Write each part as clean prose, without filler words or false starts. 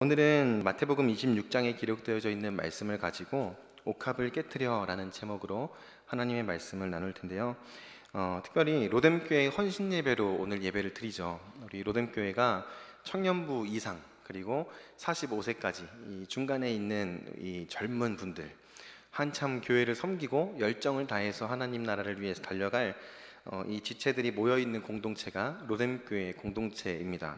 오늘은 마태복음 26장에 기록되어져 있는 말씀을 가지고 옥합을 깨트려 라는 제목으로 하나님의 말씀을 나눌 텐데요. 특별히 로뎀교회 헌신 예배로 오늘 예배를 드리죠. 우리 로뎀교회가 청년부 이상 그리고 45세까지 이 중간에 있는 이 젊은 분들, 한참 교회를 섬기고 열정을 다해서 하나님 나라를 위해서 달려갈 이 지체들이 모여있는 공동체가 로뎀교회 공동체입니다.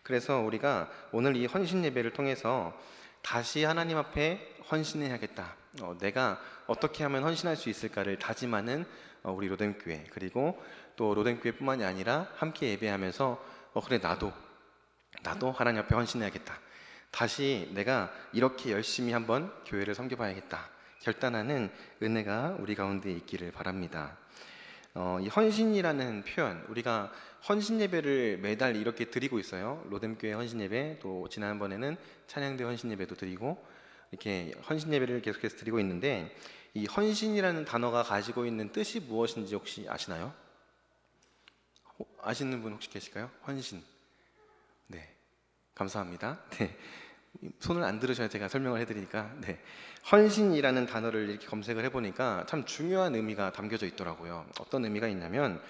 그래서 우리가 오늘 이 헌신 예배를 통해서 다시 하나님 앞에 헌신해야겠다, 내가 어떻게 하면 헌신할 수 있을까를 다짐하는 우리 로뎀교회, 그리고 또 로뎀교회뿐만이 아니라 함께 예배하면서 그래, 나도 하나님 앞에 헌신해야겠다, 다시 내가 이렇게 열심히 한번 교회를 섬겨봐야겠다 결단하는 은혜가 우리 가운데 있기를 바랍니다. 이 헌신이라는 표현, 우리가 헌신 예배를 매달 이렇게 드리고 있어요. 로뎀교회 헌신 예배, 또 지난번에는 찬양대 헌신 예배도 드리고 이렇게 헌신 예배를 계속해서 드리고 있는데, 이 헌신이라는 단어가 가지고 있는 뜻이 무엇인지 혹시 아시나요? 아시는 분 혹시 계실까요? 헌신. 네, 감사합니다. 네. 손을 안 들으셔야 제가 설명을 해드리니까. 네. 헌신이라는 단어를 이렇게 검색을 해보니까 참 중요한 의미가 담겨져 있더라고요. 어떤 의미가 있냐면,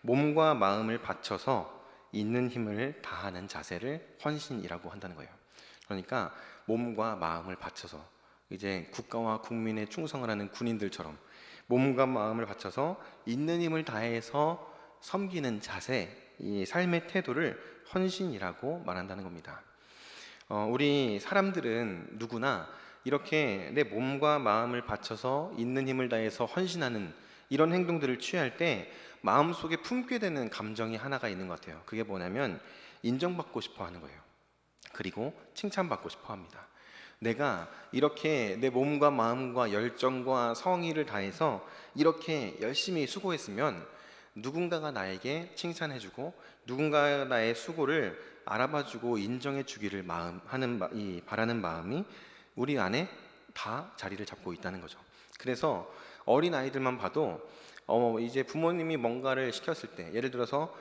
몸과 마음을 바쳐서 있는 힘을 다하는 자세를 헌신이라고 한다는 거예요. 그러니까 몸과 마음을 바쳐서, 이제 국가와 국민에 충성을 하는 군인들처럼 몸과 마음을 바쳐서 있는 힘을 다해서 섬기는 자세, 이 삶의 태도를 헌신이라고 말한다는 겁니다. 우리 사람들은 누구나 이렇게 내 몸과 마음을 바쳐서 있는 힘을 다해서 헌신하는 이런 행동들을 취할 때 마음속에 품게 되는 감정이 하나가 있는 것 같아요. 그게 뭐냐면 인정받고 싶어 하는 거예요. 그리고 칭찬받고 싶어 합니다. 내가 이렇게 내 몸과 마음과 열정과 성의를 다해서 이렇게 열심히 수고했으면 누군가가 나에게 칭찬해주고 누군가 나의 수고를 알아봐주고 인정해주기를 바라는 마음이 우리 안에 다 자리를 잡고 있다는 거죠. 그래서 어린 아이들만 봐도 이제 부모님이 뭔가를 시켰을 때, 예를 들어서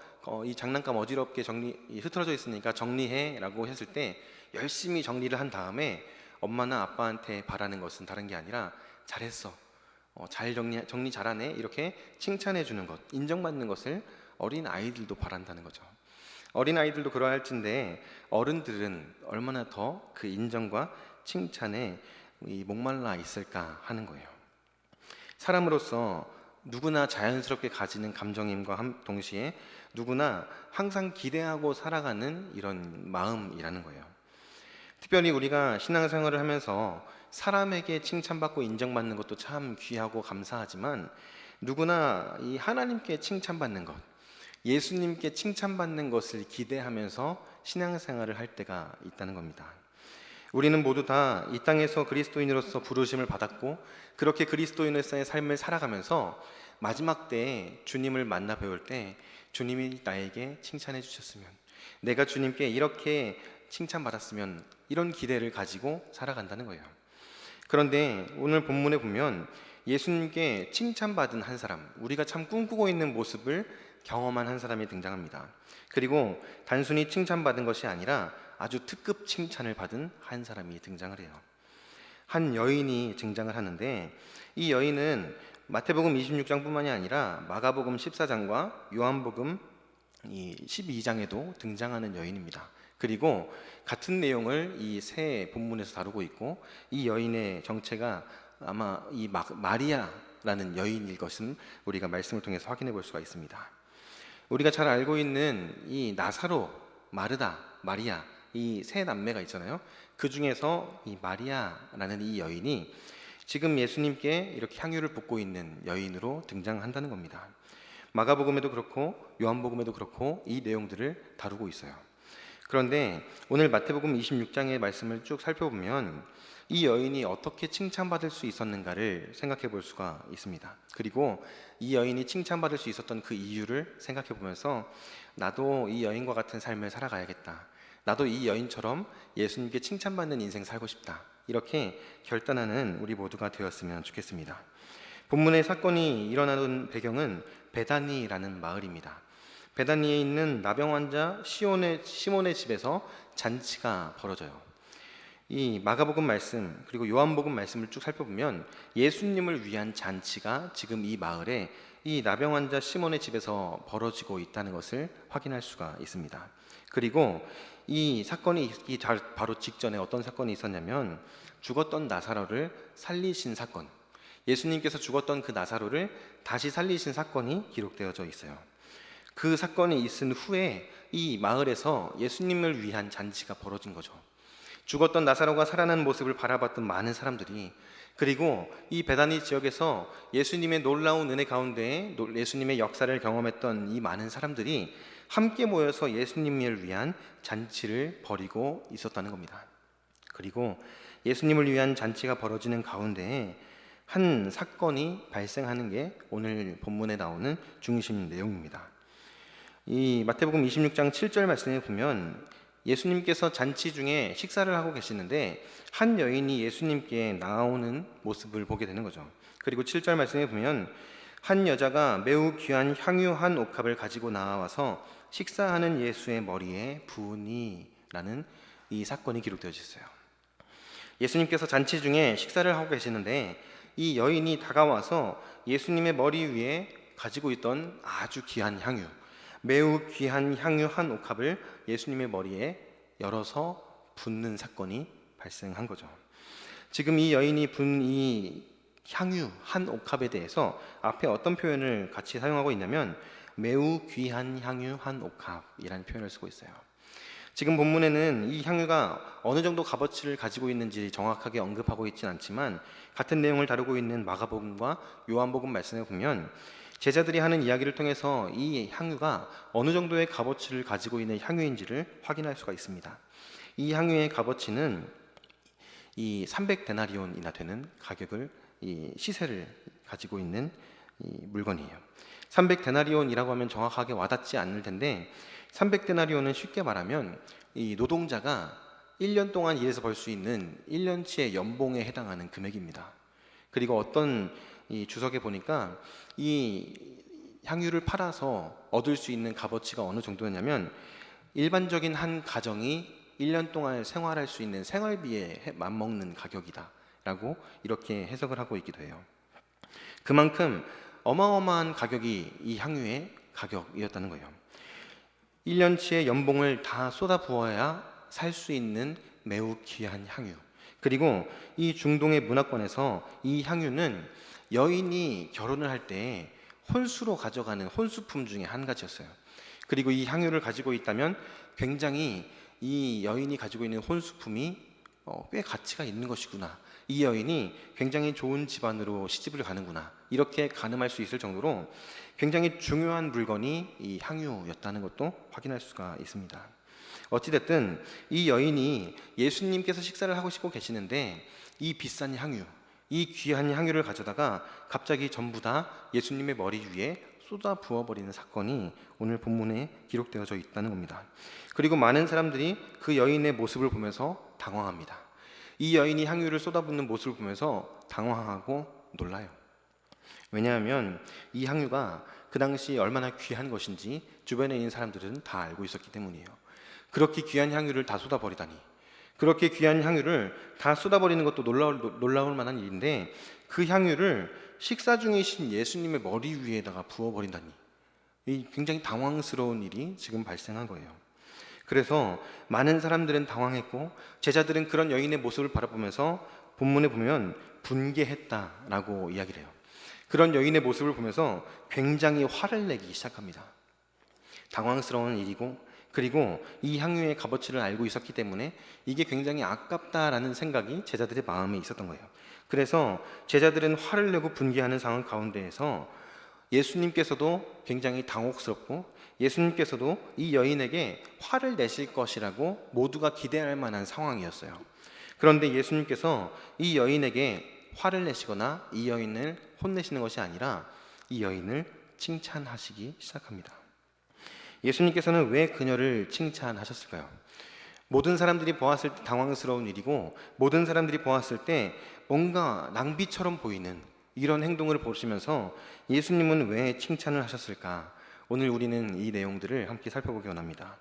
이 장난감 어지럽게 흐트러져 있으니까 정리해라고 했을 때 열심히 정리를 한 다음에 엄마나 아빠한테 바라는 것은 다른 게 아니라 잘했어, 잘 정리 잘하네, 이렇게 칭찬해 주는 것, 인정받는 것을 어린 아이들도 바란다는 거죠. 어린 아이들도 그러할진데 어른들은 얼마나 더 그 인정과 칭찬에 목말라 있을까 하는 거예요. 사람으로서 누구나 자연스럽게 가지는 감정임과 동시에 누구나 항상 기대하고 살아가는 이런 마음이라는 거예요. 특별히 우리가 신앙생활을 하면서 사람에게 칭찬받고 인정받는 것도 참 귀하고 감사하지만, 누구나 이 하나님께 칭찬받는 것, 예수님께 칭찬받는 것을 기대하면서 신앙생활을 할 때가 있다는 겁니다. 우리는 모두 다 이 땅에서 그리스도인으로서 부르심을 받았고, 그렇게 그리스도인으로서의 삶을 살아가면서 마지막 때에 주님을 만나 뵈올 때 주님이 나에게 칭찬해 주셨으면, 내가 주님께 이렇게 칭찬받았으면, 이런 기대를 가지고 살아간다는 거예요. 그런데 오늘 본문에 보면 예수님께 칭찬받은 한 사람, 우리가 참 꿈꾸고 있는 모습을 경험한 한 사람이 등장합니다. 그리고 단순히 칭찬받은 것이 아니라 아주 특급 칭찬을 받은 한 사람이 등장을 해요. 한 여인이 등장을 하는데, 이 여인은 마태복음 26장뿐만이 아니라 마가복음 14장과 요한복음 12장에도 등장하는 여인입니다. 그리고 같은 내용을 이 세 본문에서 다루고 있고, 이 여인의 정체가 아마 이 마리아라는 여인일 것은 우리가 말씀을 통해서 확인해 볼 수가 있습니다. 우리가 잘 알고 있는 이 나사로, 마르다, 마리아, 이 세 남매가 있잖아요. 그 중에서 이 마리아라는 이 여인이 지금 예수님께 이렇게 향유를 붓고 있는 여인으로 등장한다는 겁니다. 마가복음에도 그렇고 요한복음에도 그렇고 이 내용들을 다루고 있어요. 그런데 오늘 마태복음 26장의 말씀을 쭉 살펴보면 이 여인이 어떻게 칭찬받을 수 있었는가를 생각해 볼 수가 있습니다. 그리고 이 여인이 칭찬받을 수 있었던 그 이유를 생각해 보면서 나도 이 여인과 같은 삶을 살아가야겠다, 나도 이 여인처럼 예수님께 칭찬받는 인생 살고 싶다, 이렇게 결단하는 우리 모두가 되었으면 좋겠습니다. 본문의 사건이 일어나는 배경은 베다니라는 마을입니다. 베다니에 있는 나병 환자 시몬의 집에서 잔치가 벌어져요. 이 마가복음 말씀 그리고 요한복음 말씀을 쭉 살펴보면 예수님을 위한 잔치가 지금 이 마을에 이 나병 환자 시몬의 집에서 벌어지고 있다는 것을 확인할 수가 있습니다. 그리고 이 사건이 바로 직전에 어떤 사건이 있었냐면 죽었던 나사로를 살리신 사건, 예수님께서 죽었던 그 나사로를 다시 살리신 사건이 기록되어져 있어요. 그 사건이 있은 후에 이 마을에서 예수님을 위한 잔치가 벌어진 거죠. 죽었던 나사로가 살아난 모습을 바라봤던 많은 사람들이, 그리고 이 베다니 지역에서 예수님의 놀라운 은혜 가운데 예수님의 역사를 경험했던 이 많은 사람들이 함께 모여서 예수님을 위한 잔치를 벌이고 있었다는 겁니다. 그리고 예수님을 위한 잔치가 벌어지는 가운데 한 사건이 발생하는 게 오늘 본문에 나오는 중심 내용입니다. 이 마태복음 26장 7절 말씀에 보면 예수님께서 잔치 중에 식사를 하고 계시는데 한 여인이 예수님께 나오는 모습을 보게 되는 거죠. 그리고 7절 말씀에 보면 한 여자가 매우 귀한 향유 한 옥합을 가지고 나와서 식사하는 예수의 머리에 부으니라는 이 사건이 기록되어 있어요. 예수님께서 잔치 중에 식사를 하고 계시는데 이 여인이 다가와서 예수님의 머리 위에 가지고 있던 아주 귀한 향유, 매우 귀한 향유 한 옥합을 예수님의 머리에 열어서 붓는 사건이 발생한 거죠. 지금 이 여인이 분 이 향유 한 옥합에 대해서 앞에 어떤 표현을 같이 사용하고 있냐면 매우 귀한 향유 한 옥합이라는 표현을 쓰고 있어요. 지금 본문에는 이 향유가 어느 정도 값어치를 가지고 있는지 정확하게 언급하고 있지는 않지만 같은 내용을 다루고 있는 마가복음과 요한복음 말씀에 보면 제자들이 하는 이야기를 통해서 이 향유가 어느 정도의 값어치를 가지고 있는 향유인지를 확인할 수가 있습니다. 이 향유의 값어치는 이 300데나리온이나 되는 가격을 이 시세를 가지고 있는 이 물건이에요. 300데나리온이라고 하면 정확하게 와닿지 않을 텐데 300데나리온은 쉽게 말하면 이 노동자가 1년 동안 일해서 벌 수 있는 1년치의 연봉에 해당하는 금액입니다. 그리고 어떤 이 주석에 보니까 이 향유를 팔아서 얻을 수 있는 값어치가 어느 정도였냐면 일반적인 한 가정이 1년 동안 생활할 수 있는 생활비에 맞먹는 가격이다 라고 이렇게 해석을 하고 있기도 해요. 그만큼 어마어마한 가격이 이 향유의 가격이었다는 거예요. 1년치의 연봉을 다 쏟아부어야 살 수 있는 매우 귀한 향유. 그리고 이 중동의 문화권에서 이 향유는 여인이 결혼을 할 때 혼수로 가져가는 혼수품 중에 한 가지였어요. 그리고 이 향유를 가지고 있다면 굉장히 이 여인이 가지고 있는 혼수품이 꽤 가치가 있는 것이구나, 이 여인이 굉장히 좋은 집안으로 시집을 가는구나, 이렇게 가늠할 수 있을 정도로 굉장히 중요한 물건이 이 향유였다는 것도 확인할 수가 있습니다. 어찌됐든 이 여인이 예수님께서 식사를 하고 계시는데 이 비싼 향유, 이 귀한 향유를 가져다가 갑자기 전부 다 예수님의 머리 위에 쏟아 부어버리는 사건이 오늘 본문에 기록되어져 있다는 겁니다. 그리고 많은 사람들이 그 여인의 모습을 보면서 당황합니다. 이 여인이 향유를 쏟아붓는 모습을 보면서 당황하고 놀라요. 왜냐하면 이 향유가 그 당시 얼마나 귀한 것인지 주변에 있는 사람들은 다 알고 있었기 때문이에요. 그렇게 귀한 향유를 다 쏟아버리다니, 그렇게 귀한 향유를 다 쏟아버리는 것도 놀라울 만한 일인데 그 향유를 식사 중이신 예수님의 머리 위에다가 부어버린다니, 이 굉장히 당황스러운 일이 지금 발생한 거예요. 그래서 많은 사람들은 당황했고 제자들은 그런 여인의 모습을 바라보면서 본문에 보면 분개했다라고 이야기를 해요. 그런 여인의 모습을 보면서 굉장히 화를 내기 시작합니다. 당황스러운 일이고, 그리고 이 향유의 값어치를 알고 있었기 때문에 이게 굉장히 아깝다라는 생각이 제자들의 마음에 있었던 거예요. 그래서 제자들은 화를 내고 분개하는 상황 가운데에서 예수님께서도 굉장히 당혹스럽고 예수님께서도 이 여인에게 화를 내실 것이라고 모두가 기대할 만한 상황이었어요. 그런데 예수님께서 이 여인에게 화를 내시거나 이 여인을 혼내시는 것이 아니라 이 여인을 칭찬하시기 시작합니다. 예수님께서는 왜 그녀를 칭찬하셨을까요? 모든 사람들이 보았을 때 당황스러운 일이고 모든 사람들이 보았을 때 뭔가 낭비처럼 보이는 이런 행동을 보시면서 예수님은 왜 칭찬을 하셨을까? 오늘 우리는 이 내용들을 함께 살펴보기 원합니다.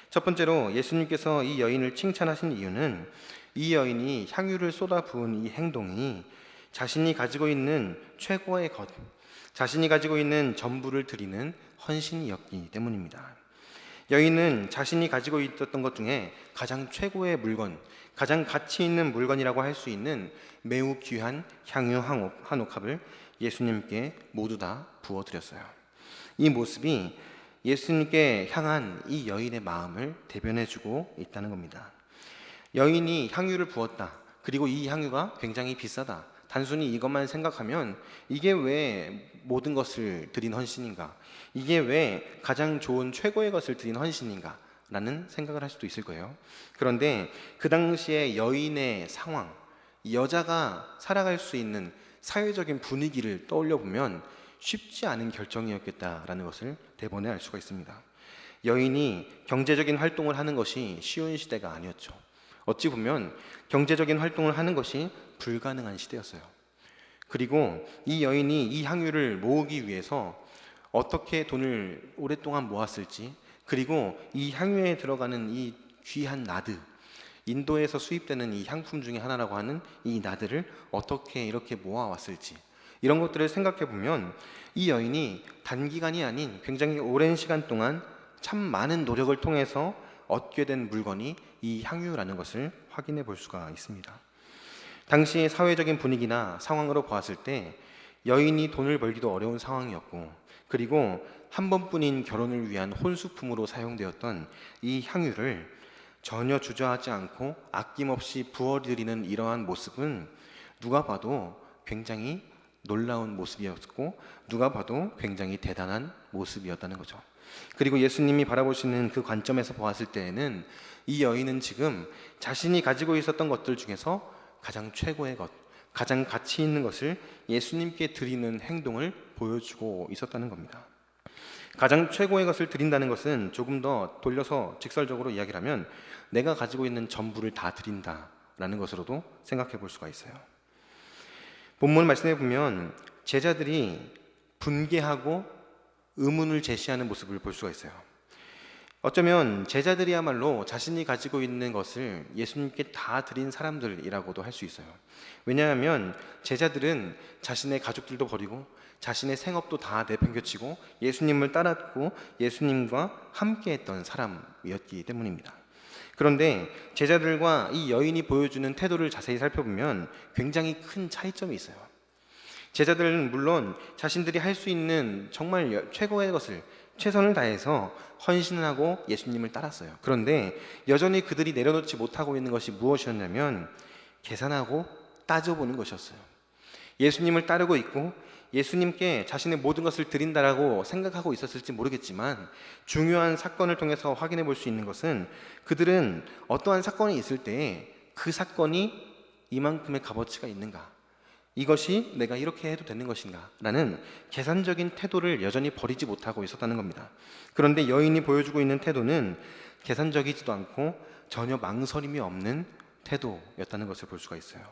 첫 번째로 예수님께서 이 여인을 칭찬하신 이유는 이 여인이 향유를 쏟아부은 이 행동이 자신이 가지고 있는 최고의 것, 자신이 가지고 있는 전부를 드리는 헌신이었기 때문입니다. 여인은 자신이 가지고 있었던 것 중에 가장 최고의 물건, 가장 가치 있는 물건이라고 할 수 있는 매우 귀한 향유 한 옥합을 예수님께 모두 다 부어드렸어요. 이 모습이 예수님께 향한 이 여인의 마음을 대변해주고 있다는 겁니다. 여인이 향유를 부었다. 그리고 이 향유가 굉장히 비싸다. 단순히 이것만 생각하면 이게 왜 모든 것을 드린 헌신인가? 이게 왜 가장 좋은 최고의 것을 드린 헌신인가? 라는 생각을 할 수도 있을 거예요. 그런데 그 당시에 여인의 상황, 여자가 살아갈 수 있는 사회적인 분위기를 떠올려 보면 쉽지 않은 결정이었겠다라는 것을 대번에 알 수가 있습니다. 여인이 경제적인 활동을 하는 것이 쉬운 시대가 아니었죠. 어찌 보면 경제적인 활동을 하는 것이 불가능한 시대였어요. 그리고 이 여인이 이 향유를 모으기 위해서 어떻게 돈을 오랫동안 모았을지, 그리고 이 향유에 들어가는 이 귀한 나드, 인도에서 수입되는 이 향품 중에 하나라고 하는 이 나드를 어떻게 이렇게 모아왔을지, 이런 것들을 생각해 보면 이 여인이 단기간이 아닌 굉장히 오랜 시간 동안 참 많은 노력을 통해서 얻게 된 물건이 이 향유라는 것을 확인해 볼 수가 있습니다. 당시의 사회적인 분위기나 상황으로 보았을 때 여인이 돈을 벌기도 어려운 상황이었고, 그리고 한 번뿐인 결혼을 위한 혼수품으로 사용되었던 이 향유를 전혀 주저하지 않고 아낌없이 부어드리는 이러한 모습은 누가 봐도 굉장히 놀라운 모습이었고, 누가 봐도 굉장히 대단한 모습이었다는 거죠. 그리고 예수님이 바라보시는 그 관점에서 보았을 때에는 이 여인은 지금 자신이 가지고 있었던 것들 중에서 가장 최고의 것, 가장 가치 있는 것을 예수님께 드리는 행동을 보여주고 있었다는 겁니다. 가장 최고의 것을 드린다는 것은 조금 더 돌려서 직설적으로 이야기를 하면 내가 가지고 있는 전부를 다 드린다라는 것으로도 생각해 볼 수가 있어요. 본문 말씀에 보면 제자들이 분개하고 의문을 제시하는 모습을 볼 수가 있어요. 어쩌면 제자들이야말로 자신이 가지고 있는 것을 예수님께 다 드린 사람들이라고도 할 수 있어요. 왜냐하면 제자들은 자신의 가족들도 버리고 자신의 생업도 다 내팽겨치고 예수님을 따랐고 예수님과 함께했던 사람이었기 때문입니다. 그런데 제자들과 이 여인이 보여주는 태도를 자세히 살펴보면 굉장히 큰 차이점이 있어요. 제자들은 물론 자신들이 할 수 있는 정말 최고의 것을 최선을 다해서 헌신을 하고 예수님을 따랐어요. 그런데 여전히 그들이 내려놓지 못하고 있는 것이 무엇이었냐면 계산하고 따져보는 것이었어요. 예수님을 따르고 있고 예수님께 자신의 모든 것을 드린다라고 생각하고 있었을지 모르겠지만 중요한 사건을 통해서 확인해 볼 수 있는 것은 그들은 어떠한 사건이 있을 때 그 사건이 이만큼의 값어치가 있는가, 이것이 내가 이렇게 해도 되는 것인가 라는 계산적인 태도를 여전히 버리지 못하고 있었다는 겁니다. 그런데 여인이 보여주고 있는 태도는 계산적이지도 않고 전혀 망설임이 없는 태도였다는 것을 볼 수가 있어요.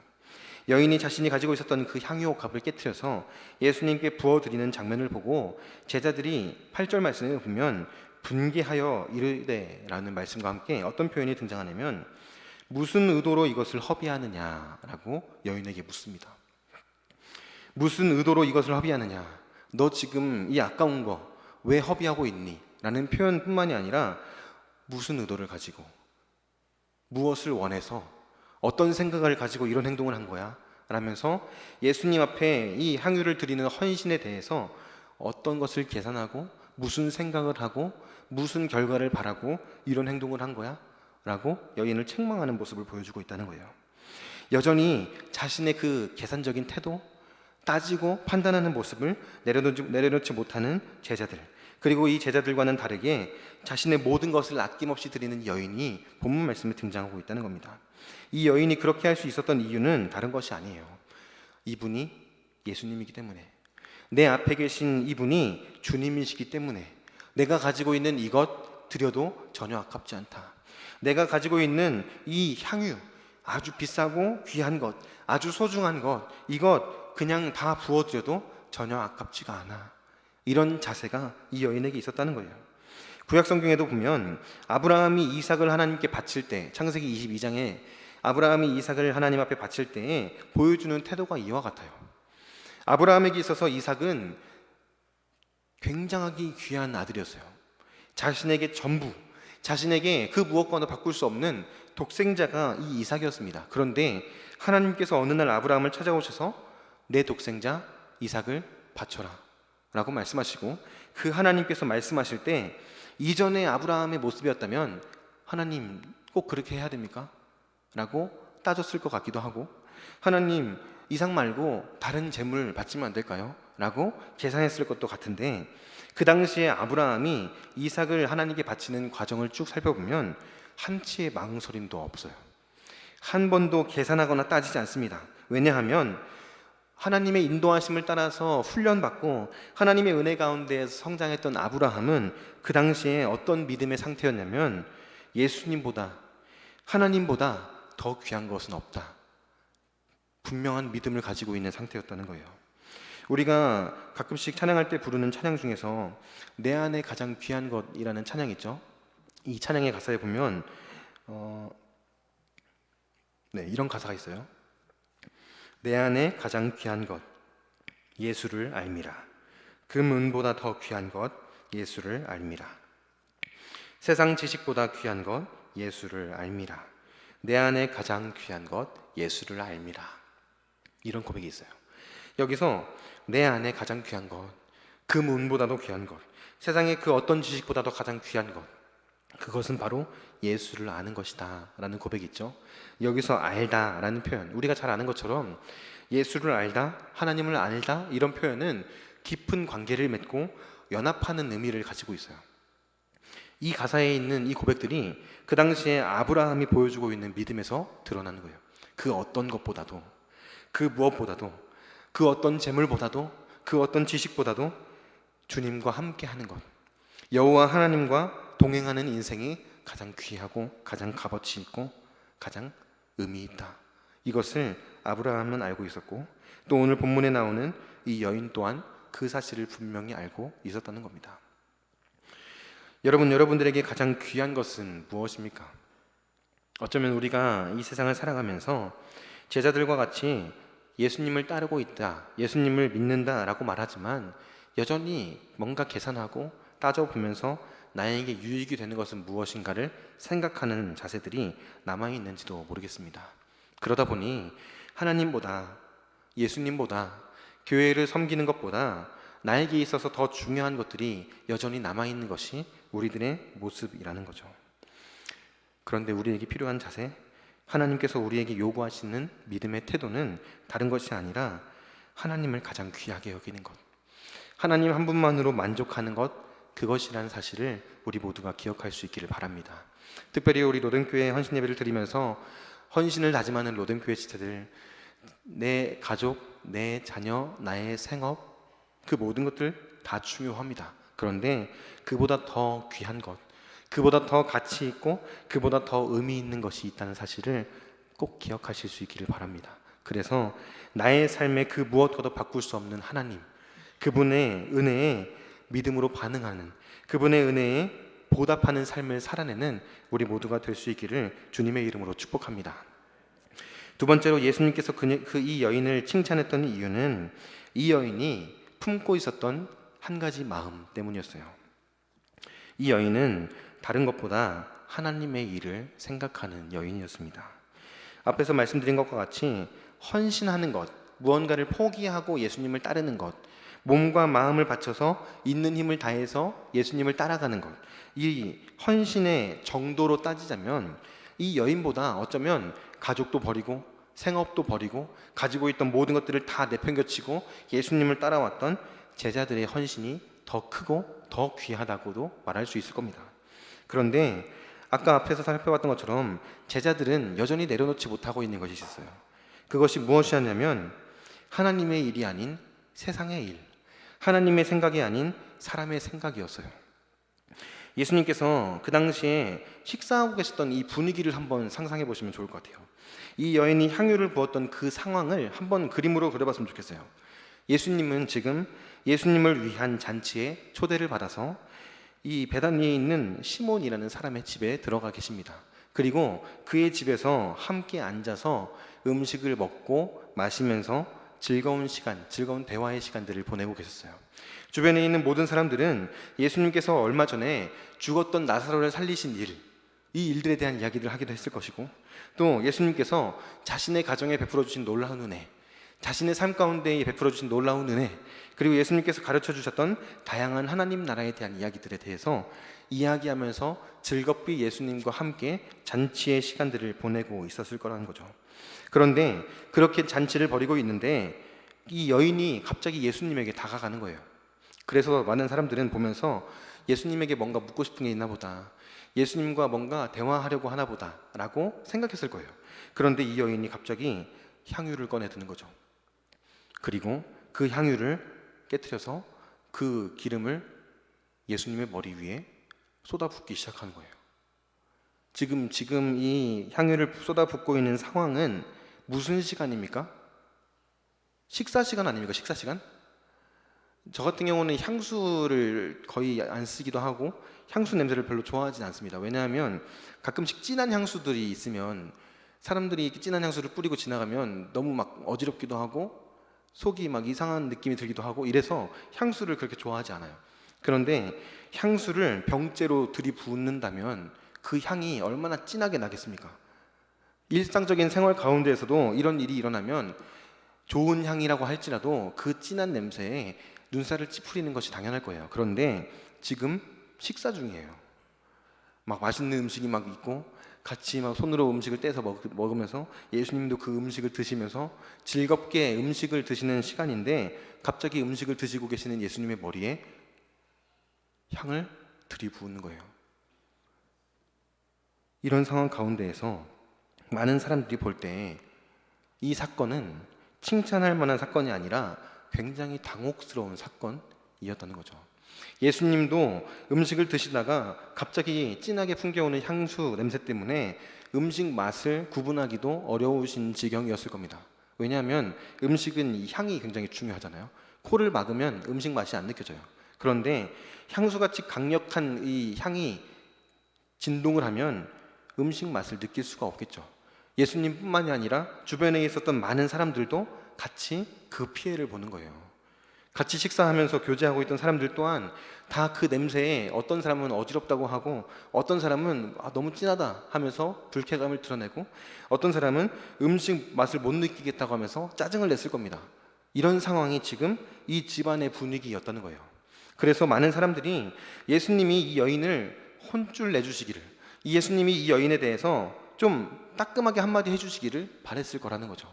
여인이 자신이 가지고 있었던 그 향유옥합을 깨트려서 예수님께 부어드리는 장면을 보고 제자들이 8절 말씀에 보면 분개하여 이르되 라는 말씀과 함께 어떤 표현이 등장하냐면 무슨 의도로 이것을 허비하느냐라고 여인에게 묻습니다. 무슨 의도로 이것을 허비하느냐, 너 지금 이 아까운 거 왜 허비하고 있니? 라는 표현뿐만이 아니라 무슨 의도를 가지고, 무엇을 원해서, 어떤 생각을 가지고 이런 행동을 한 거야? 라면서 예수님 앞에 이 향유를 드리는 헌신에 대해서 어떤 것을 계산하고 무슨 생각을 하고 무슨 결과를 바라고 이런 행동을 한 거야? 라고 여인을 책망하는 모습을 보여주고 있다는 거예요. 여전히 자신의 그 계산적인 태도, 따지고 판단하는 모습을 내려놓지 못하는 제자들, 그리고 이 제자들과는 다르게 자신의 모든 것을 아낌없이 드리는 여인이 본문 말씀에 등장하고 있다는 겁니다. 이 여인이 그렇게 할 수 있었던 이유는 다른 것이 아니에요. 이분이 예수님이기 때문에, 내 앞에 계신 이분이 주님이시기 때문에 내가 가지고 있는 이것 드려도 전혀 아깝지 않다. 내가 가지고 있는 이 향유, 아주 비싸고 귀한 것, 아주 소중한 것, 이것 그냥 다 부어드려도 전혀 아깝지가 않아. 이런 자세가 이 여인에게 있었다는 거예요. 구약 성경에도 보면 아브라함이 이삭을 하나님께 바칠 때, 창세기 22장에 아브라함이 이삭을 하나님 앞에 바칠 때에 보여주는 태도가 이와 같아요. 아브라함에게 있어서 이삭은 굉장하게 귀한 아들이었어요. 자신에게 전부, 자신에게 그 무엇과도 바꿀 수 없는 독생자가 이 이삭이었습니다. 그런데 하나님께서 어느 날 아브라함을 찾아오셔서 내 독생자 이삭을 바쳐라 라고 말씀하시고, 그 하나님께서 말씀하실 때 이전에 아브라함의 모습이었다면 하나님 꼭 그렇게 해야 됩니까? 라고 따졌을 것 같기도 하고, 하나님 이삭 말고 다른 재물 바치면 안 될까요? 라고 계산했을 것도 같은데, 그 당시에 아브라함이 이삭을 하나님께 바치는 과정을 쭉 살펴보면 한치의 망설임도 없어요. 한 번도 계산하거나 따지지 않습니다. 왜냐하면 하나님의 인도하심을 따라서 훈련받고 하나님의 은혜 가운데에서 성장했던 아브라함은 그 당시에 어떤 믿음의 상태였냐면 예수님보다, 하나님보다 더 귀한 것은 없다, 분명한 믿음을 가지고 있는 상태였다는 거예요. 우리가 가끔씩 찬양할 때 부르는 찬양 중에서 내 안에 가장 귀한 것이라는 찬양이 있죠. 이 찬양의 가사에 보면 이런 가사가 있어요. 내 안에 가장 귀한 것 예수를 알미라. 금은보다 더 귀한 것 예수를 알미라. 세상 지식보다 귀한 것 예수를 알미라. 내 안에 가장 귀한 것 예수를 알미라. 이런 고백이 있어요. 여기서 내 안에 가장 귀한 것, 금은보다도 귀한 것, 세상의 그 어떤 지식보다도 가장 귀한 것, 그것은 바로 예수를 아는 것이다 라는 고백이 있죠. 여기서 알다 라는 표현, 우리가 잘 아는 것처럼 예수를 알다, 하나님을 알다, 이런 표현은 깊은 관계를 맺고 연합하는 의미를 가지고 있어요. 이 가사에 있는 이 고백들이 그 당시에 아브라함이 보여주고 있는 믿음에서 드러나는 거예요. 그 어떤 것보다도, 그 무엇보다도, 그 어떤 재물보다도, 그 어떤 지식보다도 주님과 함께하는 것, 여호와 하나님과 동행하는 인생이 가장 귀하고 가장 값어치 있고 가장 의미 있다. 이것을 아브라함은 알고 있었고, 또 오늘 본문에 나오는 이 여인 또한 그 사실을 분명히 알고 있었다는 겁니다. 여러분들에게 가장 귀한 것은 무엇입니까? 어쩌면 우리가 이 세상을 살아가면서 제자들과 같이 예수님을 따르고 있다, 예수님을 믿는다 라고 말하지만 여전히 뭔가 계산하고 따져보면서 나에게 유익이 되는 것은 무엇인가를 생각하는 자세들이 남아있는지도 모르겠습니다. 그러다 보니 하나님보다, 예수님보다, 교회를 섬기는 것보다 나에게 있어서 더 중요한 것들이 여전히 남아있는 것이 우리들의 모습이라는 거죠. 그런데 우리에게 필요한 자세, 하나님께서 우리에게 요구하시는 믿음의 태도는 다른 것이 아니라 하나님을 가장 귀하게 여기는 것, 하나님 한 분만으로 만족하는 것, 그것이라는 사실을 우리 모두가 기억할 수 있기를 바랍니다. 특별히 우리 로덴교회 헌신 예배를 드리면서 헌신을 다짐하는 로덴교회 지체들, 내 가족, 내 자녀, 나의 생업, 그 모든 것들 다 중요합니다. 그런데 그보다 더 귀한 것, 그보다 더 가치 있고 그보다 더 의미 있는 것이 있다는 사실을 꼭 기억하실 수 있기를 바랍니다. 그래서 나의 삶의 그 무엇과도 바꿀 수 없는 하나님, 그분의 은혜에 믿음으로 반응하는, 그분의 은혜에 보답하는 삶을 살아내는 우리 모두가 될 수 있기를 주님의 이름으로 축복합니다. 두 번째로 예수님께서 이 여인을 칭찬했던 이유는 이 여인이 품고 있었던 한 가지 마음 때문이었어요. 이 여인은 다른 것보다 하나님의 일을 생각하는 여인이었습니다. 앞에서 말씀드린 것과 같이 헌신하는 것, 무언가를 포기하고 예수님을 따르는 것, 몸과 마음을 바쳐서 있는 힘을 다해서 예수님을 따라가는 것, 이 헌신의 정도로 따지자면 이 여인보다 어쩌면 가족도 버리고 생업도 버리고 가지고 있던 모든 것들을 다 내팽겨치고 예수님을 따라왔던 제자들의 헌신이 더 크고 더 귀하다고도 말할 수 있을 겁니다. 그런데 아까 앞에서 살펴봤던 것처럼 제자들은 여전히 내려놓지 못하고 있는 것이 있었어요. 그것이 무엇이었냐면 하나님의 일이 아닌 세상의 일, 하나님의 생각이 아닌 사람의 생각이었어요. 예수님께서 그 당시에 식사하고 계셨던 이 분위기를 한번 상상해 보시면 좋을 것 같아요. 이 여인이 향유를 부었던 그 상황을 한번 그림으로 그려봤으면 좋겠어요. 예수님은 지금 예수님을 위한 잔치에 초대를 받아서 이 베다니에 있는 시몬이라는 사람의 집에 들어가 계십니다. 그리고 그의 집에서 함께 앉아서 음식을 먹고 마시면서 즐거운 시간, 즐거운 대화의 시간들을 보내고 계셨어요. 주변에 있는 모든 사람들은 예수님께서 얼마 전에 죽었던 나사로를 살리신 일, 이 일들에 대한 이야기를 하기도 했을 것이고, 또 예수님께서 자신의 가정에 베풀어 주신 놀라운 은혜, 자신의 삶 가운데 베풀어 주신 놀라운 은혜, 그리고 예수님께서 가르쳐 주셨던 다양한 하나님 나라에 대한 이야기들에 대해서 이야기하면서 즐겁게 예수님과 함께 잔치의 시간들을 보내고 있었을 거라는 거죠. 그런데 그렇게 잔치를 벌이고 있는데 이 여인이 갑자기 예수님에게 다가가는 거예요. 그래서 많은 사람들은 보면서 예수님에게 뭔가 묻고 싶은 게 있나 보다, 예수님과 뭔가 대화하려고 하나 보다 라고 생각했을 거예요. 그런데 이 여인이 갑자기 향유를 꺼내드는 거죠. 그리고 그 향유를 깨트려서 그 기름을 예수님의 머리 위에 쏟아붓기 시작하는 거예요. 지금 이 향유를 쏟아붓고 있는 상황은 무슨 시간입니까? 식사 시간 아닙니까? 식사 시간? 저 같은 경우는 향수를 거의 안 쓰기도 하고 향수 냄새를 별로 좋아하진 않습니다. 왜냐하면 가끔씩 진한 향수들이 있으면 사람들이 진한 향수를 뿌리고 지나가면 너무 막 어지럽기도 하고 속이 막 이상한 느낌이 들기도 하고 이래서 향수를 그렇게 좋아하지 않아요. 그런데 향수를 병째로 들이붓는다면 그 향이 얼마나 진하게 나겠습니까? 일상적인 생활 가운데에서도 이런 일이 일어나면 좋은 향이라고 할지라도 그 진한 냄새에 눈살을 찌푸리는 것이 당연할 거예요. 그런데 지금 식사 중이에요. 막 맛있는 음식이 막 있고 같이 막 손으로 음식을 떼서 먹으면서 예수님도 그 음식을 드시면서 즐겁게 음식을 드시는 시간인데 갑자기 음식을 드시고 계시는 예수님의 머리에 향을 들이부은 거예요. 이런 상황 가운데에서 많은 사람들이 볼 때 이 사건은 칭찬할 만한 사건이 아니라 굉장히 당혹스러운 사건이었다는 거죠. 예수님도 음식을 드시다가 갑자기 진하게 풍겨오는 향수 냄새 때문에 음식 맛을 구분하기도 어려우신 지경이었을 겁니다. 왜냐하면 음식은 이 향이 굉장히 중요하잖아요. 코를 막으면 음식 맛이 안 느껴져요. 그런데 향수같이 강력한 이 향이 진동을 하면 음식 맛을 느낄 수가 없겠죠. 예수님뿐만이 아니라 주변에 있었던 많은 사람들도 같이 그 피해를 보는 거예요. 같이 식사하면서 교제하고 있던 사람들 또한 다 그 냄새에 어떤 사람은 어지럽다고 하고 어떤 사람은 너무 진하다 하면서 불쾌감을 드러내고 어떤 사람은 음식 맛을 못 느끼겠다고 하면서 짜증을 냈을 겁니다. 이런 상황이 지금 이 집안의 분위기였다는 거예요. 그래서 많은 사람들이 예수님이 이 여인을 혼쭐 내주시기를, 이 예수님이 이 여인에 대해서 좀 따끔하게 한마디 해주시기를 바랬을 거라는 거죠.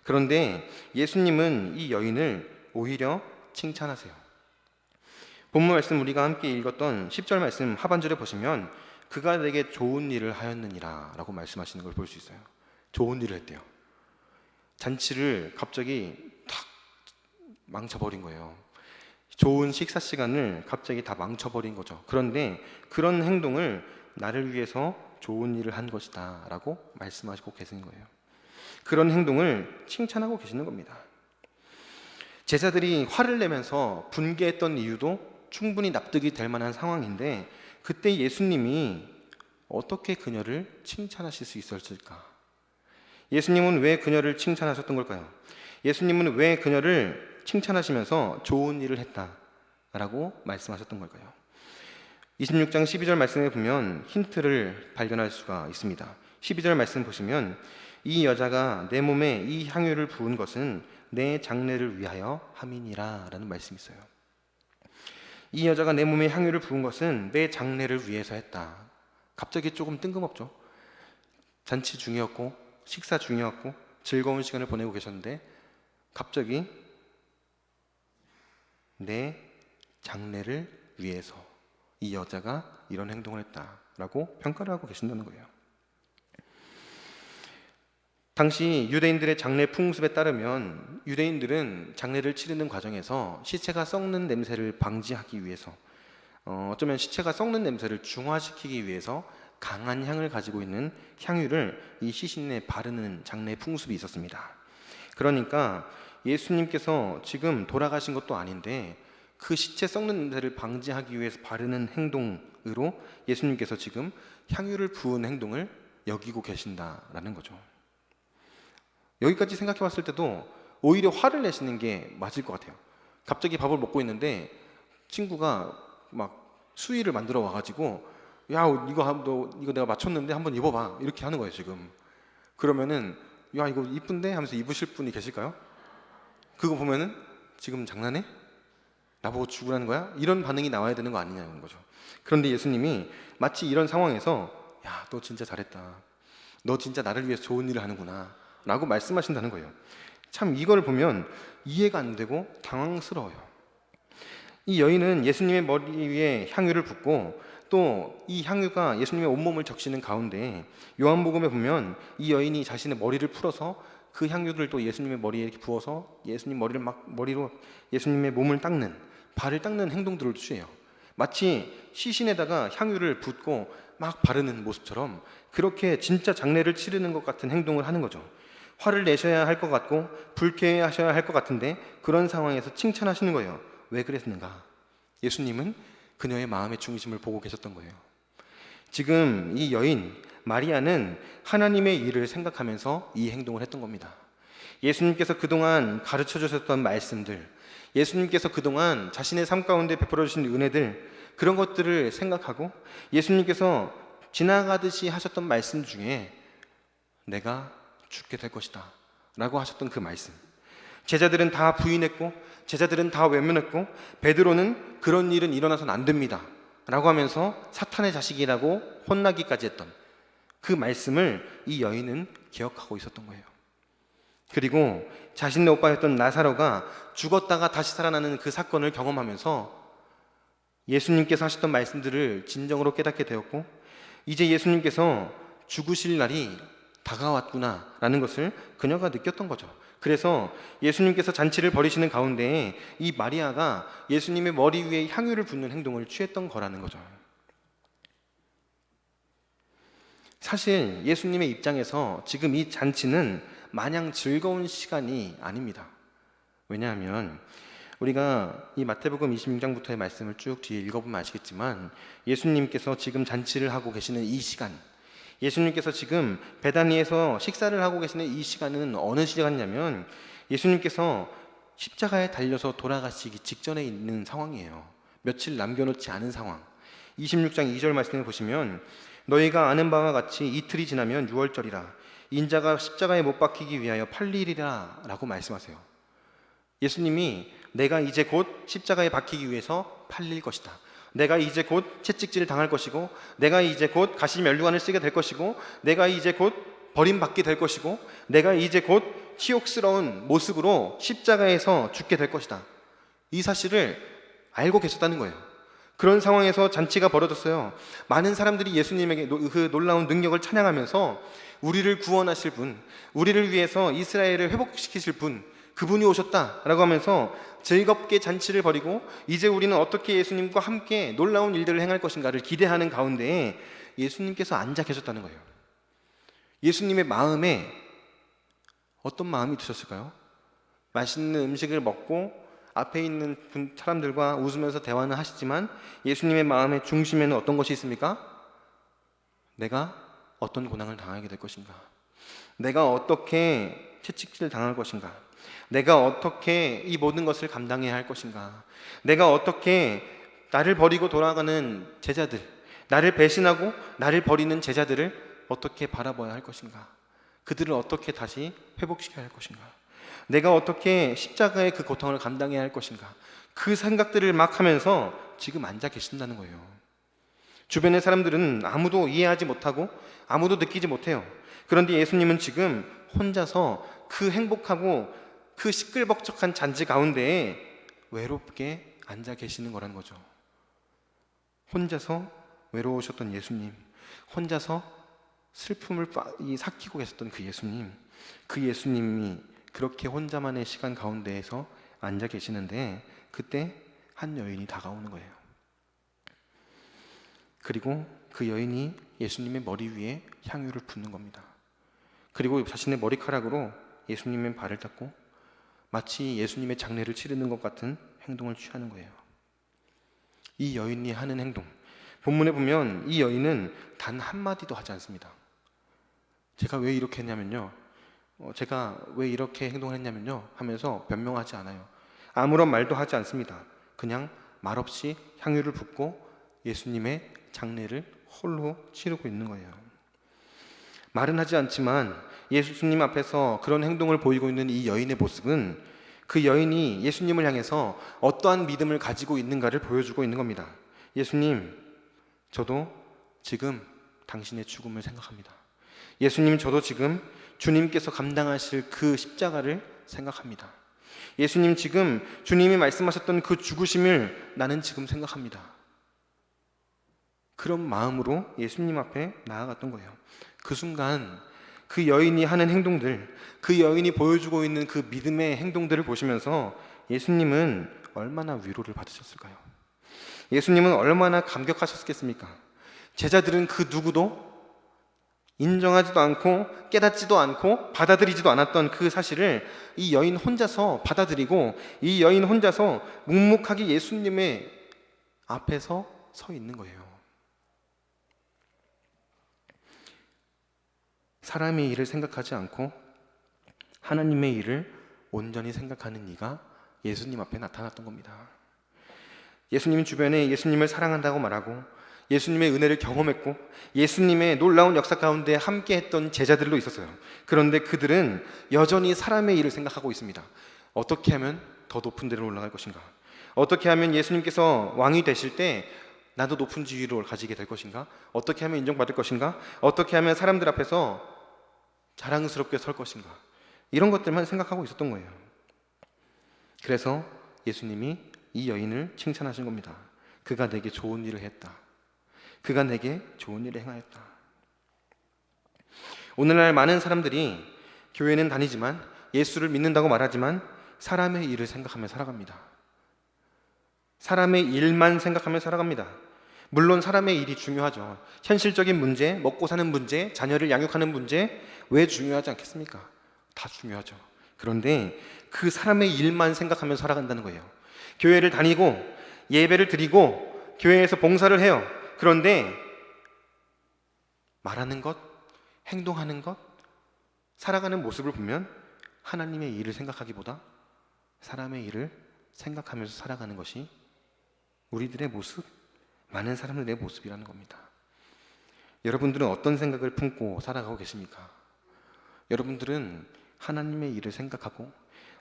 그런데 예수님은 이 여인을 오히려 칭찬하세요. 본문 말씀 우리가 함께 읽었던 10절 말씀 하반절에 보시면 그가 내게 좋은 일을 하였느니라 라고 말씀하시는 걸 볼 수 있어요. 좋은 일을 했대요. 잔치를 갑자기 탁 망쳐버린 거예요. 좋은 식사 시간을 갑자기 다 망쳐버린 거죠. 그런데 그런 행동을 나를 위해서 좋은 일을 한 것이다 라고 말씀하시고 계시는 거예요. 그런 행동을 칭찬하고 계시는 겁니다. 제자들이 화를 내면서 분개했던 이유도 충분히 납득이 될 만한 상황인데 그때 예수님이 어떻게 그녀를 칭찬하실 수 있었을까? 예수님은 왜 그녀를 칭찬하셨던 걸까요? 예수님은 왜 그녀를 칭찬하시면서 좋은 일을 했다라고 말씀하셨던 걸까요? 26장 12절 말씀에 보면 힌트를 발견할 수가 있습니다. 12절 말씀 보시면 이 여자가 내 몸에 이 향유를 부은 것은 내 장례를 위하여 함이니라 라는 말씀이 있어요. 이 여자가 내 몸에 향유를 부은 것은 내 장례를 위해서 했다. 갑자기 조금 뜬금없죠. 잔치 중이었고 식사 중이었고 즐거운 시간을 보내고 계셨는데 갑자기 내 장례를 위해서 이 여자가 이런 행동을 했다라고 평가를 하고 계신다는 거예요. 당시 유대인들의 장례 풍습에 따르면 유대인들은 장례를 치르는 과정에서 시체가 썩는 냄새를 방지하기 위해서 어쩌면 시체가 썩는 냄새를 중화시키기 위해서 강한 향을 가지고 있는 향유를 이 시신에 바르는 장례 풍습이 있었습니다. 그러니까 예수님께서 지금 돌아가신 것도 아닌데 그 시체 썩는 냄새를 방지하기 위해서 바르는 행동으로 예수님께서 지금 향유를 부은 행동을 여기고 계신다라는 거죠. 여기까지 생각해 봤을 때도 오히려 화를 내시는 게 맞을 것 같아요. 갑자기 밥을 먹고 있는데 친구가 막 수의를 만들어 와가지고 야 이거 내가 맞췄는데 한번 입어봐 이렇게 하는 거예요 지금. 그러면은 야 이거 이쁜데 하면서 입으실 분이 계실까요? 그거 보면은 지금 장난해? 나보고 죽으라는 거야? 이런 반응이 나와야 되는 거 아니냐는 거죠. 그런데 예수님이 마치 이런 상황에서 야 너 진짜 잘했다, 너 진짜 나를 위해서 좋은 일을 하는구나 라고 말씀하신다는 거예요. 참 이걸 보면 이해가 안 되고 당황스러워요. 이 여인은 예수님의 머리 위에 향유를 붓고 또 이 향유가 예수님의 온몸을 적시는 가운데 요한복음에 보면 이 여인이 자신의 머리를 풀어서 그 향유를 또 예수님의 머리에 이렇게 부어서 예수님 머리로 예수님의 몸을 닦는, 발을 닦는 행동들을 취해요. 마치 시신에다가 향유를 붓고 막 바르는 모습처럼 그렇게 진짜 장례를 치르는 것 같은 행동을 하는 거죠. 화를 내셔야 할 것 같고 불쾌하셔야 할 것 같은데 그런 상황에서 칭찬하시는 거예요. 왜 그랬는가? 예수님은 그녀의 마음의 중심을 보고 계셨던 거예요. 지금 이 여인 마리아는 하나님의 일을 생각하면서 이 행동을 했던 겁니다. 예수님께서 그동안 가르쳐 주셨던 말씀들, 예수님께서 그동안 자신의 삶 가운데 베풀어 주신 은혜들, 그런 것들을 생각하고 예수님께서 지나가듯이 하셨던 말씀 중에 내가 죽게 될 것이다 라고 하셨던 그 말씀, 제자들은 다 부인했고 제자들은 다 외면했고 베드로는 그런 일은 일어나서는 안 됩니다 라고 하면서 사탄의 자식이라고 혼나기까지 했던 그 말씀을 이 여인은 기억하고 있었던 거예요. 그리고 자신의 오빠였던 나사로가 죽었다가 다시 살아나는 그 사건을 경험하면서 예수님께서 하셨던 말씀들을 진정으로 깨닫게 되었고 이제 예수님께서 죽으실 날이 다가왔구나 라는 것을 그녀가 느꼈던 거죠. 그래서 예수님께서 잔치를 벌이시는 가운데 이 마리아가 예수님의 머리 위에 향유를 붓는 행동을 취했던 거라는 거죠. 사실 예수님의 입장에서 지금 이 잔치는 마냥 즐거운 시간이 아닙니다. 왜냐하면 우리가 이 마태복음 26장부터의 말씀을 쭉 뒤에 읽어보면 아시겠지만 예수님께서 지금 잔치를 하고 계시는 이 시간, 예수님께서 지금 베다니에서 식사를 하고 계시는 이 시간은 어느 시간이냐면 예수님께서 십자가에 달려서 돌아가시기 직전에 있는 상황이에요. 며칠 남겨놓지 않은 상황. 26장 2절 말씀을 보시면 너희가 아는 바와 같이 이틀이 지나면 유월절이라 인자가 십자가에 못 박히기 위하여 팔리리라 라고 말씀하세요. 예수님이 내가 이제 곧 십자가에 박히기 위해서 팔릴 것이다, 내가 이제 곧 채찍질을 당할 것이고 내가 이제 곧 가시면류관을 쓰게 될 것이고 내가 이제 곧 버림받게 될 것이고 내가 이제 곧 치욕스러운 모습으로 십자가에서 죽게 될 것이다, 이 사실을 알고 계셨다는 거예요. 그런 상황에서 잔치가 벌어졌어요. 많은 사람들이 예수님에게 그 놀라운 능력을 찬양하면서 우리를 구원하실 분, 우리를 위해서 이스라엘을 회복시키실 분, 그분이 오셨다라고 하면서 즐겁게 잔치를 벌이고 이제 우리는 어떻게 예수님과 함께 놀라운 일들을 행할 것인가를 기대하는 가운데 예수님께서 앉아 계셨다는 거예요. 예수님의 마음에 어떤 마음이 드셨을까요? 맛있는 음식을 먹고 앞에 있는 사람들과 웃으면서 대화는 하시지만 예수님의 마음의 중심에는 어떤 것이 있습니까? 내가 어떤 고난을 당하게 될 것인가? 내가 어떻게 채찍질을 당할 것인가? 내가 어떻게 이 모든 것을 감당해야 할 것인가? 내가 어떻게 나를 버리고 돌아가는 제자들, 나를 배신하고 나를 버리는 제자들을 어떻게 바라봐야 할 것인가? 그들을 어떻게 다시 회복시켜야 할 것인가? 내가 어떻게 십자가의 그 고통을 감당해야 할 것인가? 그 생각들을 막 하면서 지금 앉아 계신다는 거예요. 주변의 사람들은 아무도 이해하지 못하고 아무도 느끼지 못해요. 그런데 예수님은 지금 혼자서 그 행복하고 그 시끌벅적한 잔치 가운데에 외롭게 앉아 계시는 거라는 거죠. 혼자서 외로우셨던 예수님, 혼자서 슬픔을 삭히고 계셨던 그 예수님이 그렇게 혼자만의 시간 가운데에서 앉아 계시는데 그때 한 여인이 다가오는 거예요. 그리고 그 여인이 예수님의 머리 위에 향유를 붓는 겁니다. 그리고 자신의 머리카락으로 예수님의 발을 닦고 마치 예수님의 장례를 치르는 것 같은 행동을 취하는 거예요. 이 여인이 하는 행동, 본문에 보면 이 여인은 단 한마디도 하지 않습니다. 제가 왜 이렇게 했냐면요, 제가 왜 이렇게 행동을 했냐면요 하면서 변명하지 않아요. 아무런 말도 하지 않습니다. 그냥 말없이 향유를 붓고 예수님의 장례를 홀로 치르고 있는 거예요. 말은 하지 않지만 예수님 앞에서 그런 행동을 보이고 있는 이 여인의 모습은 그 여인이 예수님을 향해서 어떠한 믿음을 가지고 있는가를 보여주고 있는 겁니다. 예수님, 저도 지금 당신의 죽음을 생각합니다. 예수님, 저도 지금 주님께서 감당하실 그 십자가를 생각합니다. 예수님, 지금 주님이 말씀하셨던 그 죽으심을 나는 지금 생각합니다. 그런 마음으로 예수님 앞에 나아갔던 거예요. 그 순간 그 여인이 하는 행동들, 그 여인이 보여주고 있는 그 믿음의 행동들을 보시면서 예수님은 얼마나 위로를 받으셨을까요? 예수님은 얼마나 감격하셨겠습니까? 제자들은 그 누구도 인정하지도 않고 깨닫지도 않고 받아들이지도 않았던 그 사실을 이 여인 혼자서 받아들이고 이 여인 혼자서 묵묵하게 예수님의 앞에서 서 있는 거예요. 사람의 일을 생각하지 않고 하나님의 일을 온전히 생각하는 이가 예수님 앞에 나타났던 겁니다. 예수님 주변에 예수님을 사랑한다고 말하고 예수님의 은혜를 경험했고 예수님의 놀라운 역사 가운데 함께했던 제자들도 있었어요. 그런데 그들은 여전히 사람의 일을 생각하고 있습니다. 어떻게 하면 더 높은 데로 올라갈 것인가? 어떻게 하면 예수님께서 왕이 되실 때 나도 높은 지위를 가지게 될 것인가? 어떻게 하면 인정받을 것인가? 어떻게 하면 사람들 앞에서 자랑스럽게 설 것인가? 이런 것들만 생각하고 있었던 거예요. 그래서 예수님이 이 여인을 칭찬하신 겁니다. 그가 내게 좋은 일을 했다. 그가 내게 좋은 일을 행하였다. 오늘날 많은 사람들이 교회는 다니지만 예수를 믿는다고 말하지만 사람의 일을 생각하며 살아갑니다. 사람의 일만 생각하며 살아갑니다. 물론 사람의 일이 중요하죠. 현실적인 문제, 먹고 사는 문제, 자녀를 양육하는 문제, 왜 중요하지 않겠습니까? 다 중요하죠. 그런데 그 사람의 일만 생각하며 살아간다는 거예요. 교회를 다니고 예배를 드리고 교회에서 봉사를 해요. 그런데 말하는 것, 행동하는 것, 살아가는 모습을 보면 하나님의 일을 생각하기보다 사람의 일을 생각하면서 살아가는 것이 우리들의 모습, 많은 사람들의 모습이라는 겁니다. 여러분들은 어떤 생각을 품고 살아가고 계십니까? 여러분들은 하나님의 일을 생각하고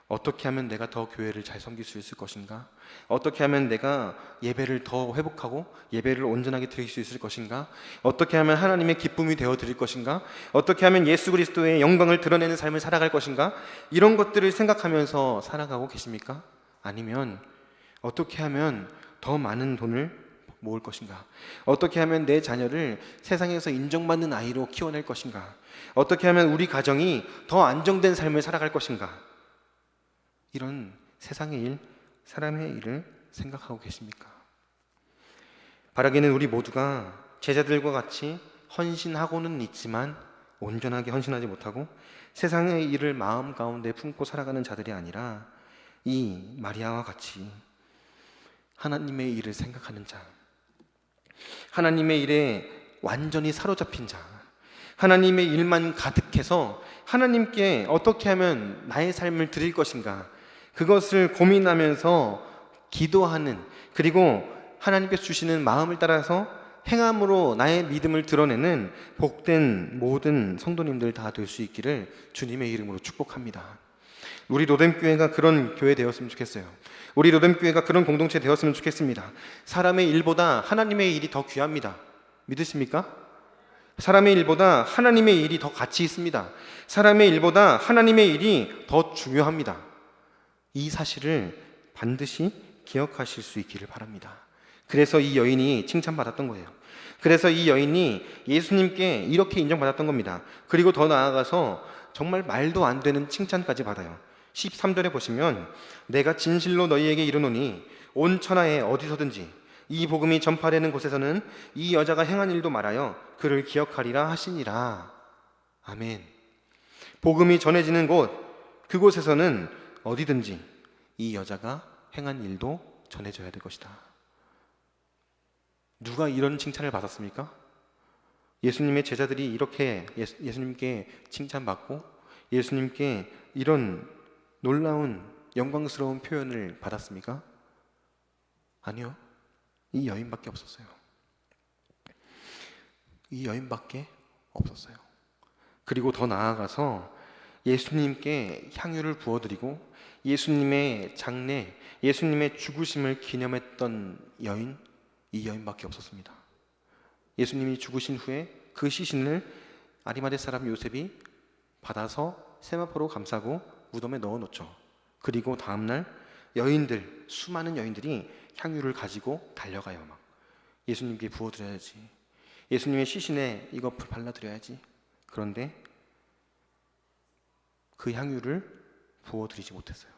어떻게 하면 내가 더 교회를 잘 섬길 수 있을 것인가? 어떻게 하면 내가 예배를 더 회복하고 예배를 온전하게 드릴 수 있을 것인가? 어떻게 하면 하나님의 기쁨이 되어 드릴 것인가? 어떻게 하면 예수 그리스도의 영광을 드러내는 삶을 살아갈 것인가? 이런 것들을 생각하면서 살아가고 계십니까? 아니면 어떻게 하면 더 많은 돈을 모을 것인가? 어떻게 하면 내 자녀를 세상에서 인정받는 아이로 키워낼 것인가? 어떻게 하면 우리 가정이 더 안정된 삶을 살아갈 것인가? 이런 세상의 일, 사람의 일을 생각하고 계십니까? 바라기는 우리 모두가 제자들과 같이 헌신하고는 있지만 온전하게 헌신하지 못하고 세상의 일을 마음 가운데 품고 살아가는 자들이 아니라 이 마리아와 같이 하나님의 일을 생각하는 자, 하나님의 일에 완전히 사로잡힌 자, 하나님의 일만 가득해서 하나님께 어떻게 하면 나의 삶을 드릴 것인가, 그것을 고민하면서 기도하는, 그리고 하나님께서 주시는 마음을 따라서 행함으로 나의 믿음을 드러내는 복된 모든 성도님들 다 될 수 있기를 주님의 이름으로 축복합니다. 우리 로뎀교회가 그런 교회 되었으면 좋겠어요. 우리 로뎀교회가 그런 공동체 되었으면 좋겠습니다. 사람의 일보다 하나님의 일이 더 귀합니다. 믿으십니까? 사람의 일보다 하나님의 일이 더 가치 있습니다. 사람의 일보다 하나님의 일이 더 중요합니다. 이 사실을 반드시 기억하실 수 있기를 바랍니다. 그래서 이 여인이 칭찬받았던 거예요. 그래서 이 여인이 예수님께 이렇게 인정받았던 겁니다. 그리고 더 나아가서 정말 말도 안 되는 칭찬까지 받아요. 13절에 보시면 내가 진실로 너희에게 이르노니 온 천하에 어디서든지 이 복음이 전파되는 곳에서는 이 여자가 행한 일도 말하여 그를 기억하리라 하시니라. 아멘. 복음이 전해지는 곳, 그곳에서는 어디든지 이 여자가 행한 일도 전해져야 될 것이다. 누가 이런 칭찬을 받았습니까? 예수님의 제자들이 이렇게 예수님께 칭찬받고 예수님께 이런 놀라운 영광스러운 표현을 받았습니까? 아니요. 이 여인밖에 없었어요. 이 여인밖에 없었어요. 그리고 더 나아가서 예수님께 향유를 부어드리고 예수님의 장례, 예수님의 죽으심을 기념했던 여인, 이 여인밖에 없었습니다. 예수님이 죽으신 후에 그 시신을 아리마대 사람 요셉이 받아서 세마포로 감싸고 무덤에 넣어놓죠. 그리고 다음날 여인들, 수많은 여인들이 향유를 가지고 달려가요. 막 예수님께 부어드려야지, 예수님의 시신에 이거 발라드려야지. 그런데 그 향유를 부어드리지 못했어요.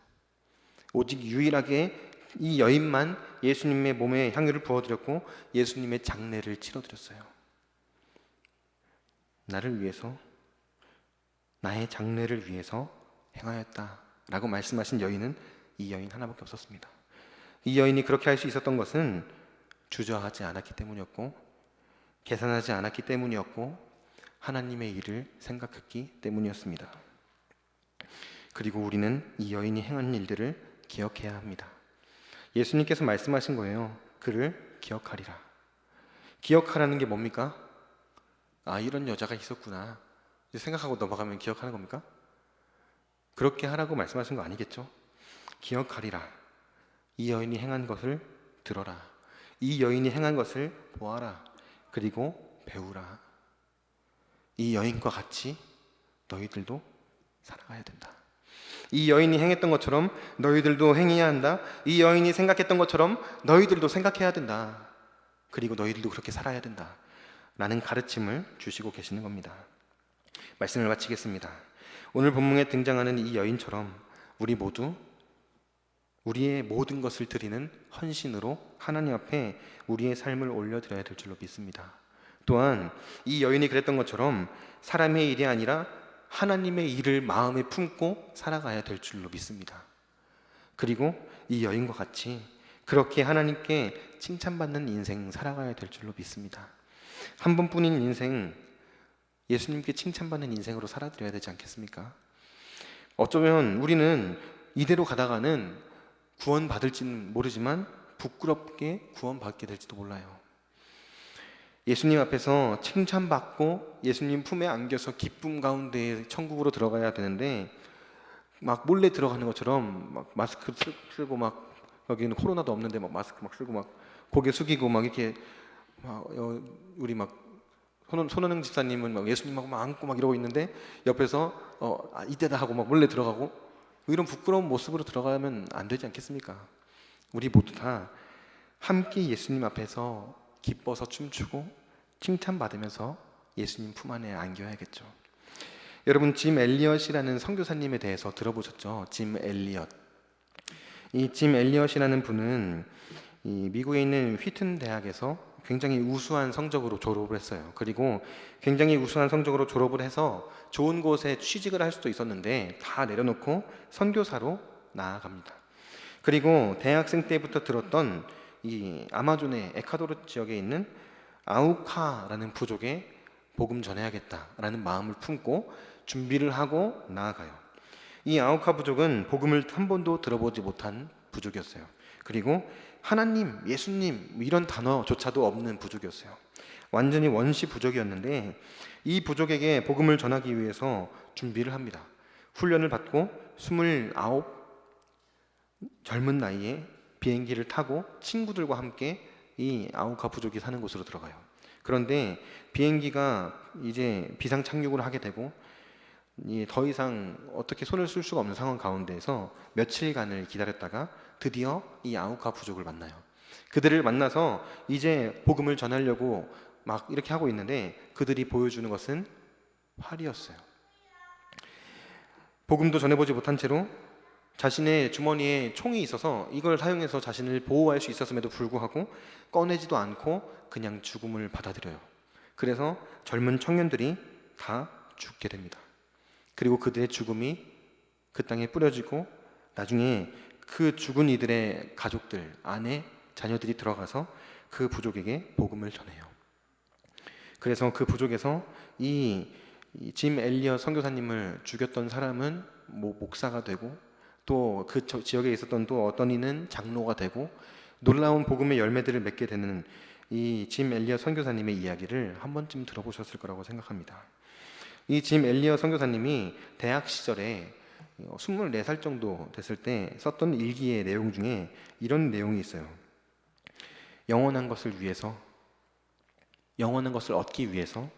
오직 유일하게 이 여인만 예수님의 몸에 향유를 부어드렸고 예수님의 장례를 치러드렸어요. 나를 위해서, 나의 장례를 위해서 행하였다 라고 말씀하신 여인은 이 여인 하나밖에 없었습니다. 이 여인이 그렇게 할 수 있었던 것은 주저하지 않았기 때문이었고, 계산하지 않았기 때문이었고, 하나님의 일을 생각했기 때문이었습니다. 그리고 우리는 이 여인이 행한 일들을 기억해야 합니다. 예수님께서 말씀하신 거예요. 그를 기억하리라. 기억하라는 게 뭡니까? 아, 이런 여자가 있었구나 생각하고 넘어가면 기억하는 겁니까? 그렇게 하라고 말씀하신 거 아니겠죠? 기억하리라. 이 여인이 행한 것을 들어라. 이 여인이 행한 것을 보아라. 그리고 배우라. 이 여인과 같이 너희들도 살아가야 된다. 이 여인이 행했던 것처럼 너희들도 행해야 한다. 이 여인이 생각했던 것처럼 너희들도 생각해야 된다. 그리고 너희들도 그렇게 살아야 된다 라는 가르침을 주시고 계시는 겁니다. 말씀을 마치겠습니다. 오늘 본문에 등장하는 이 여인처럼 우리 모두 우리의 모든 것을 드리는 헌신으로 하나님 앞에 우리의 삶을 올려드려야 될 줄로 믿습니다. 또한 이 여인이 그랬던 것처럼 사람의 일이 아니라 하나님의 일을 마음에 품고 살아가야 될 줄로 믿습니다. 그리고 이 여인과 같이 그렇게 하나님께 칭찬받는 인생 살아가야 될 줄로 믿습니다. 한 번뿐인 인생, 예수님께 칭찬받는 인생으로 살아드려야 되지 않겠습니까? 어쩌면 우리는 이대로 가다가는 구원받을지는 모르지만 부끄럽게 구원받게 될지도 몰라요. 예수님 앞에서 칭찬받고 예수님 품에 안겨서 기쁨 가운데 천국으로 들어가야 되는데 막 몰래 들어가는 것처럼 막 마스크 쓰고 막 여기는 코로나도 없는데 막 마스크 막 쓰고 막 고개 숙이고 막 이렇게 막 우리 막 손원영 집사님은 막 예수님하고 막 안고 막 이러고 있는데 옆에서 이때다 하고 막 몰래 들어가고 이런 부끄러운 모습으로 들어가면 안 되지 않겠습니까? 우리 모두 다 함께 예수님 앞에서 기뻐서 춤추고 칭찬받으면서 예수님 품 안에 안겨야겠죠. 여러분, 짐 엘리엇이라는 선교사님에 대해서 들어보셨죠? 짐 엘리엇. 이 짐 엘리엇이라는 분은 이 미국에 있는 휘튼 대학에서 굉장히 우수한 성적으로 졸업을 했어요. 그리고 굉장히 우수한 성적으로 졸업을 해서 좋은 곳에 취직을 할 수도 있었는데 다 내려놓고 선교사로 나아갑니다. 그리고 대학생 때부터 들었던 이 아마존의 에콰도르 지역에 있는 아우카라는 부족에 복음 전해야겠다라는 마음을 품고 준비를 하고 나아가요. 이 아우카 부족은 복음을 한 번도 들어보지 못한 부족이었어요. 그리고 하나님, 예수님 이런 단어조차도 없는 부족이었어요. 완전히 원시 부족이었는데 이 부족에게 복음을 전하기 위해서 준비를 합니다. 훈련을 받고 29 젊은 나이에 비행기를 타고 친구들과 함께 이 아우카 부족이 사는 곳으로 들어가요. 그런데 비행기가 이제 비상 착륙을 하게 되고 더 이상 어떻게 손을 쓸 수가 없는 상황 가운데에서 며칠간을 기다렸다가 드디어 이 아우카 부족을 만나요. 그들을 만나서 이제 복음을 전하려고 막 이렇게 하고 있는데 그들이 보여주는 것은 활이었어요. 복음도 전해보지 못한 채로 자신의 주머니에 총이 있어서 이걸 사용해서 자신을 보호할 수 있었음에도 불구하고 꺼내지도 않고 그냥 죽음을 받아들여요. 그래서 젊은 청년들이 다 죽게 됩니다. 그리고 그들의 죽음이 그 땅에 뿌려지고 나중에 그 죽은 이들의 가족들, 아내, 자녀들이 들어가서 그 부족에게 복음을 전해요. 그래서 그 부족에서 짐 엘리엇 선교사님을 죽였던 사람은 목사가 되고, 또 그 지역에 있었던 또 어떤 이는 장로가 되고, 놀라운 복음의 열매들을 맺게 되는 이 짐 엘리엇 선교사님의 이야기를 한 번쯤 들어보셨을 거라고 생각합니다. 이 짐 엘리엇 선교사님이 대학 시절에 24살 정도 됐을 때 썼던 일기의 내용 중에 이런 내용이 있어요. 영원한 것을 위해서, 영원한 것을 얻기 위해서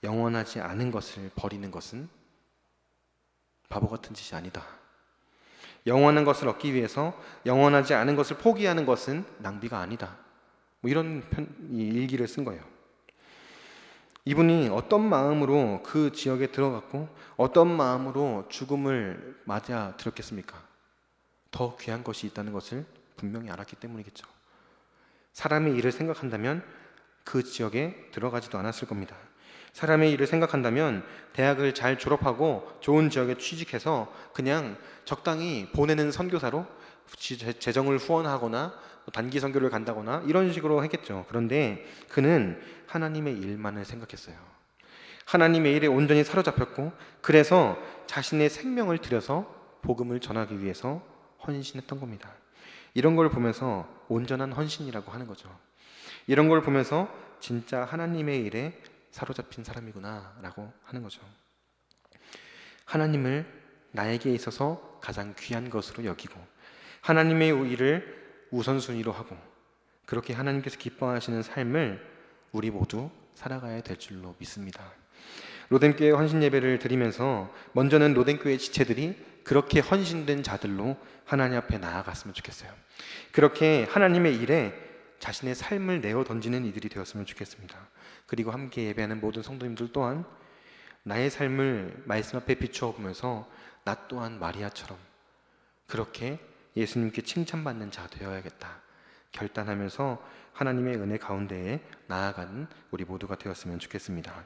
영원하지 않은 것을 버리는 것은 바보 같은 짓이 아니다. 영원한 것을 얻기 위해서 영원하지 않은 것을 포기하는 것은 낭비가 아니다. 이런 일기를 쓴 거예요. 이분이 어떤 마음으로 그 지역에 들어갔고 어떤 마음으로 죽음을 맞아 들었겠습니까? 더 귀한 것이 있다는 것을 분명히 알았기 때문이겠죠. 사람의 일을 생각한다면 그 지역에 들어가지도 않았을 겁니다. 사람의 일을 생각한다면 대학을 잘 졸업하고 좋은 지역에 취직해서 그냥 적당히 보내는 선교사로 재정을 후원하거나 단기 선교를 간다거나 이런 식으로 했겠죠. 그런데 그는 하나님의 일만을 생각했어요. 하나님의 일에 온전히 사로잡혔고, 그래서 자신의 생명을 들여서 복음을 전하기 위해서 헌신했던 겁니다. 이런 걸 보면서 온전한 헌신이라고 하는 거죠. 이런 걸 보면서 진짜 하나님의 일에 사로잡힌 사람이구나 라고 하는 거죠. 하나님을 나에게 있어서 가장 귀한 것으로 여기고 하나님의 일을 우선순위로 하고, 그렇게 하나님께서 기뻐하시는 삶을 우리 모두 살아가야 될 줄로 믿습니다. 로뎀교회 헌신 예배를 드리면서 먼저는 로뎀교회 지체들이 그렇게 헌신된 자들로 하나님 앞에 나아갔으면 좋겠어요. 그렇게 하나님의 일에 자신의 삶을 내어 던지는 이들이 되었으면 좋겠습니다. 그리고 함께 예배하는 모든 성도님들 또한 나의 삶을 말씀 앞에 비추어 보면서 나 또한 마리아처럼 그렇게 예수님께 칭찬받는 자 되어야겠다 결단하면서 하나님의 은혜 가운데에 나아가는 우리 모두가 되었으면 좋겠습니다.